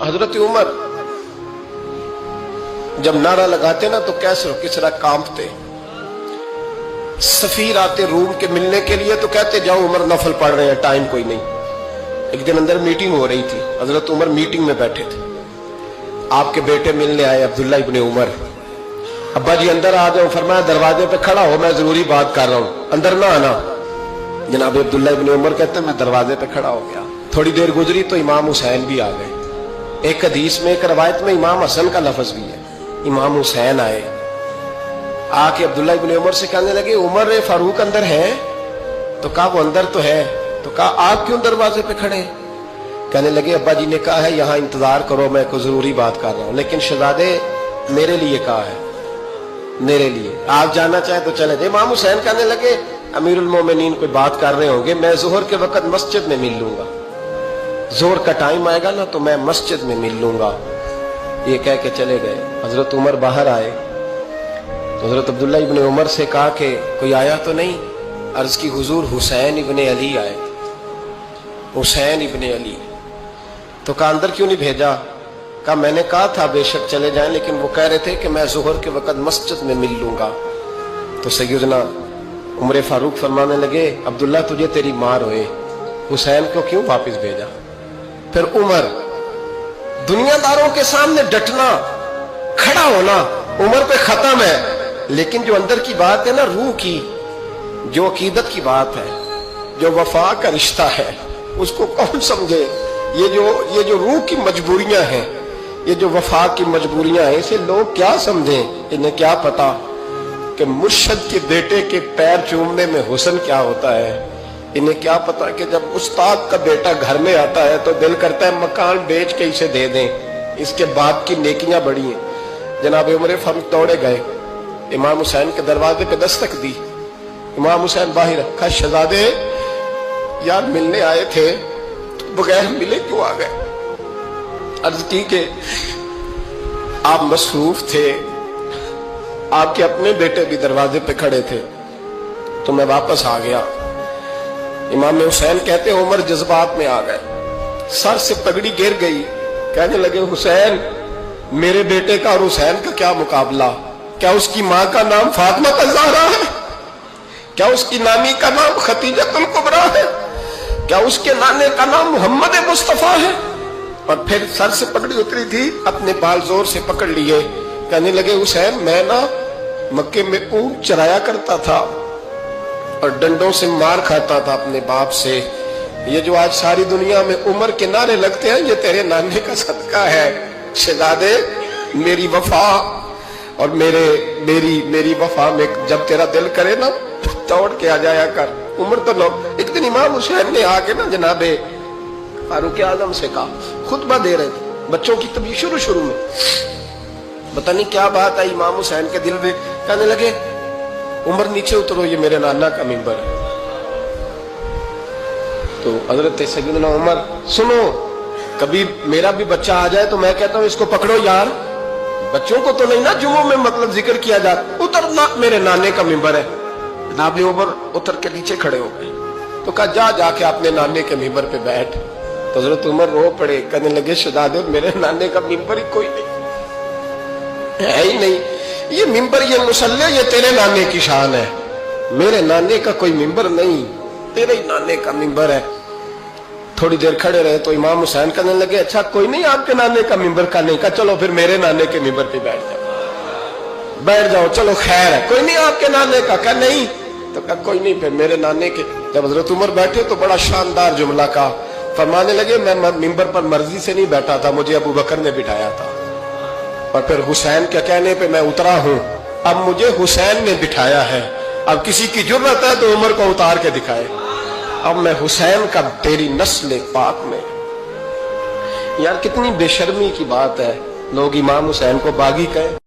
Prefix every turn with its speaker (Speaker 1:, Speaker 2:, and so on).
Speaker 1: हजरत उमर जब नारा लगाते ना तो कैसर किसरा कांपते। सफीर आते रूम के मिलने के लिए तो कहते जाओ उमर नफल पढ़ रहे हैं, टाइम कोई नहीं। एक दिन अंदर मीटिंग हो रही थी, हजरत उमर मीटिंग में बैठे थे। आपके बेटे मिलने आए अब्दुल्ला इब्ने उमर। अब्बा जी अंदर आ जाओ, फरमाया दरवाजे पे खड़ा हो, मैं जरूरी बात कर रहा हूं, अंदर ना आना। जनाब अब्दुल्ला इब्ने उमर कहते मैं दरवाजे पे खड़ा हो गया। थोड़ी देर गुजरी तो इमाम हुसैन भी आ गए। एक हदीस में, एक रवायत में इमाम हसन का लफ्ज भी है। इमाम हुसैन आए, आके अब्दुल्ला इब्ने उमर से कहने लगे उमर फारूक अंदर है? तो कहा वो अंदर तो है। तो कहा आप क्यों दरवाजे पे खड़े? कहने लगे अब्बा जी ने कहा है यहाँ इंतजार करो, मैं कोई जरूरी बात कर रहा हूँ। लेकिन शहजादे मेरे लिए कहा है, मेरे लिए, आप जाना चाहे तो चले जाए। इमाम हुसैन कहने लगे अमीरुल मोमिनीन कोई बात कर रहे होंगे, मैं जोहर के वक्त मस्जिद में मिल लूंगा, जोहर का टाइम आएगा ना तो मैं मस्जिद में मिल लूंगा। ये कह के चले गए। हजरत उमर बाहर आए तो हजरत अब्दुल्ला इब्ने उमर से कहा कि कोई आया तो नहीं? अर्ज की हुजूर हुसैन इब्ने अली आए, हुसैन इब्ने अली। तो कहा अंदर क्यों नहीं भेजा? कहा मैंने कहा था बेशक चले जाएं, लेकिन वो कह रहे थे कि मैं जोहर के वक्त मस्जिद में मिल लूंगा। तो सैयदना उमर फारूक फरमाने लगे अब्दुल्ला तुझे तेरी मां रोए, हुसैन को क्यों वापस भेजा? फिर उमर दुनियादारों के सामने डटना, खड़ा होना उमर पे खत्म है। लेकिन जो अंदर की बात है ना, रूह की, जो अकीदत की बात है, जो वफा का रिश्ता है, उसको कौन समझे? ये जो रूह की मजबूरियां हैं, ये जो वफा की मजबूरियां हैं, इसे लोग क्या समझें? इन्हें क्या पता कि मुर्शद के बेटे के पैर चूमने में हुस्न क्या होता है? इन्हें क्या पता कि जब उस्ताद का बेटा घर में आता है तो दिल करता है मकान बेच के इसे दे दें, इसके बाप की नेकियां बड़ी हैं। जनाब उमर फारूक दौड़े गए, इमाम हुसैन के दरवाजे पे दस्तक दी। इमाम हुसैन बाहर रखा, शहजादे यार मिलने आए थे, बगैर मिले क्यों आ गए? अर्ज की कि आप मसरूफ थे, आपके अपने बेटे भी दरवाजे पे खड़े थे, तो मैं वापस आ गया। इमाम हुसैन कहते उमर जज्बात में आ गए, सर से पगड़ी गिर गई। कहने लगे हुसैन मेरे बेटे का और हुसैन का क्या मुकाबला? क्या उसकी मां का नाम फातिमा ज़हरा है? क्या उसकी नानी का नाम खतीजतुल कुबरा है? क्या उसके नाने का नाम मोहम्मद मुस्तफा है? और फिर सर से पगड़ी उतरी थी, अपने बाल जोर से पकड़ लिए। कहने लगे हुसैन मैं ना मक्के में ऊंट चराया करता था और डंडों से मार खाता था अपने बाप से। ये जो आज सारी दुनिया में उमर के नारे लगते हैं, ये तेरे नाने का सदका है। शहजादे मेरी वफा और मेरी वफा में जब तेरा दिल करे ना दौड़ के आ जाया कर। उमर तो लोग, एक दिन इमाम हुसैन ने आके ना जनाबे फारूक आजम से कहा, खुतबा दे रहे थे बच्चों की, तभी शुरू में पता नहीं क्या बात आई इमाम हुसैन के दिल में। कहने लगे उमर नीचे उतरो, ये मेरे नाना का मिंबर है। तो हजरत सैयदना उमर सुनो, कभी मेरा भी बच्चा आ जाए तो मैं कहता हूं इसको पकड़ो यार, बच्चों को तो नहीं ना जुम्मों में मतलब जिक्र किया जाता, उतरना मेरे नाने का मिंबर है। जनाब उमर उतर के नीचे खड़े हो गए। तो कहा जाके अपने नाने के मिंबर पे बैठ। तो हजरत उमर रो पड़े, कहने लगे शहजादे मेरे नाने का मिंबर ही कोई नहीं है ही नहीं, ये मिंबर ये मुसल्ले ये तेरे नाने की शान है, मेरे नाने का कोई मिंबर नहीं, तेरे ही नाने का मिंबर है। थोड़ी देर खड़े रहे तो इमाम हुसैन कहने लगे अच्छा कोई नहीं आपके नाने का मिंबर का नहीं? कहा चलो फिर मेरे नाने के मिंबर पे बैठ जाओ, चलो खैर है, कोई नहीं आपके नाने का? कहा नहीं। तो कहा कोई नहीं फिर मेरे नाने के। जब हजरत उमर बैठे तो बड़ा शानदार जुमला का फरमाने लगे मैं मिंबर पर मर्जी से नहीं बैठा था, मुझे अबू बकर ने बिठाया था, और फिर हुसैन के कहने पे मैं उतरा हूं, अब मुझे हुसैन ने बिठाया है। अब किसी की जुर्रत है तो उमर को उतार के दिखाए, अब मैं हुसैन का तेरी नस्ल पाक में। यार कितनी बेशर्मी की बात है, लोग इमाम हुसैन को बागी कहें।